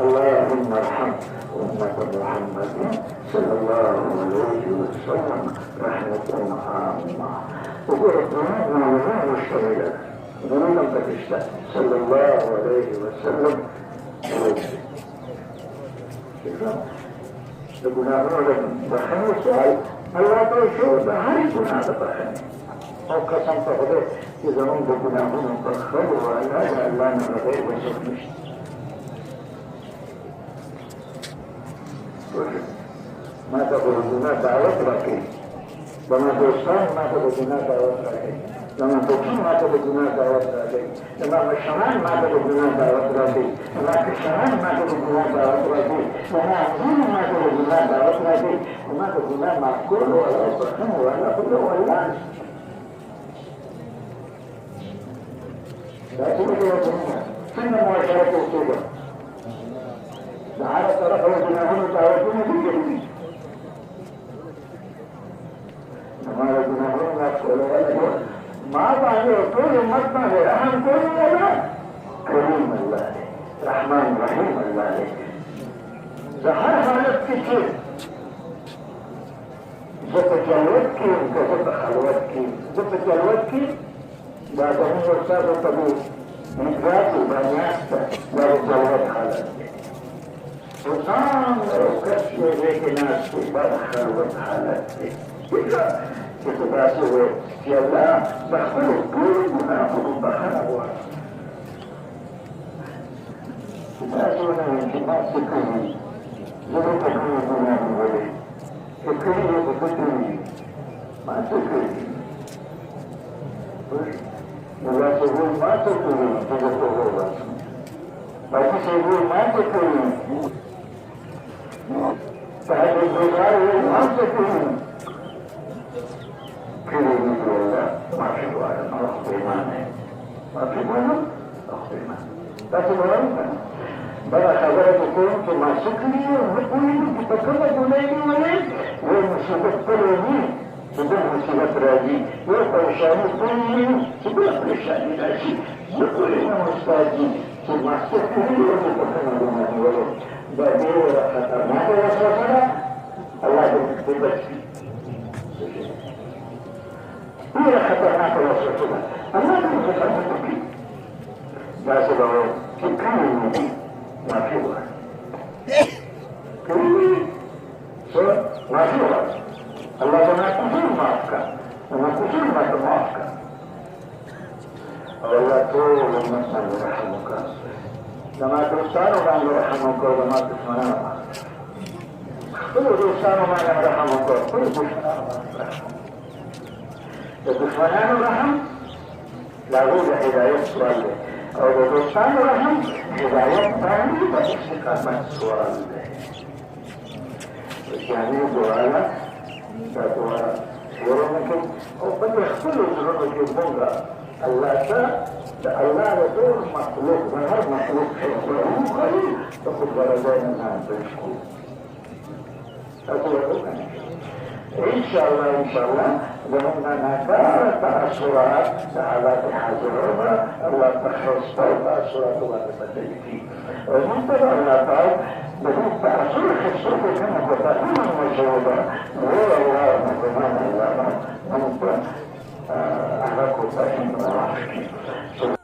اللهم ارحم أمة محمد صلى الله عليه وسلم رحمة عامة. وقرأنا ما مشتملة نريد أن صلى الله عليه وسلم گناہوں بخنے سوال اللہ تو شو ہر گناہ بخنے اور قسم تو خدا کہ زمین کے گناہوں پر خل ہوا اللہ نے بغیر وجہ نہیں میں تو گناہ دعوت رکھے بنا دوستان میں تو گناہ دعوت رکھے لما بكين ما تبغينا دعوت راجي لما مشان ما تبغينا دعوت راجي لما كشان ما تبغينا دعوت راجي لما عزيز ما تبغينا دعوت راجي لما تبغينا معقول ولا صحيح ولا كل ولا لا تبغي الدنيا سنة معاشرة السوق تعالى ترى وجناهنا دعوتنا بالجميع ہمارا گناہوں کا ماں باپ کوئی امت نہ ہے رحم کوئی اللہ کریم اللہ ہے رحمان رحیم اللہ ہے ہر حالت کی چیز جب جلوت کی جب خلوت کی جب جلوت کی بادمی ہوتا تو کبھی نگرات بنیاد جب جلوت حالت ہے سلطان کش لے کے ناس کی بد خلوت حالت ہے اتباس ہوئے کہ اللہ بخل پوری گناہوں بخنا ہوا اتباس ہونا انتباس سے کہیں ضرور تکنے گناہوں بولے کہ کہیں یہ بکتنی ماں سے کہیں اللہ سے وہ ماں سے کہیں جگہ تو ہوگا باقی سے وہ ماں سے کہیں صاحب گزار وہ ماں سے کہیں معافی بوانا أخبرمان معافي بوانا أخبرمان لكن بوانا بلا خبرة تكون كما سكري ومقولي تتكلم بوليني وليد ومصيبة قلوني تبقى مصيبة راجي وقوشاني قلوني تبقى قوشاني راجي وقلنا مستاجي ثم سكري ومتكلم بوليني وليد بابير خطرناك وصفنا الله يبقى هي خطرناك وصفتنا الله يكون خطرناك بس لو تكلمني ما في وقت كلمني ما في وقت الله جمع كثير معك وما كثير ما تمعك والله طول المسلم يرحمك لما تستانوا ما يرحمك ولما تسمعنا كل تستانوا ما يرحمك كل تستانوا ما يرحمك دشمنان رحم لاغو ہدایت سوال ہے اور دوستان رحم ہدایت پانی بس استقامت سوال ہے یعنی دعانا دعا سوروں میں اور بڑے خپل ضرورت کے بونگا اللہ کا اللہ رسول مخلوق ہر مخلوق ہے وہ خلی تو خود برائے نہ پیش کو انشاءاللہ زماننا ناكار تأثرات سعادات حاضرون الله تخص تأثرات وتبدلتي ومنتظر الله تعالى بدون تأثر خصوصي كما تتأثير المجهودة غير الله مكمان الله من أحلقوا تأثير الله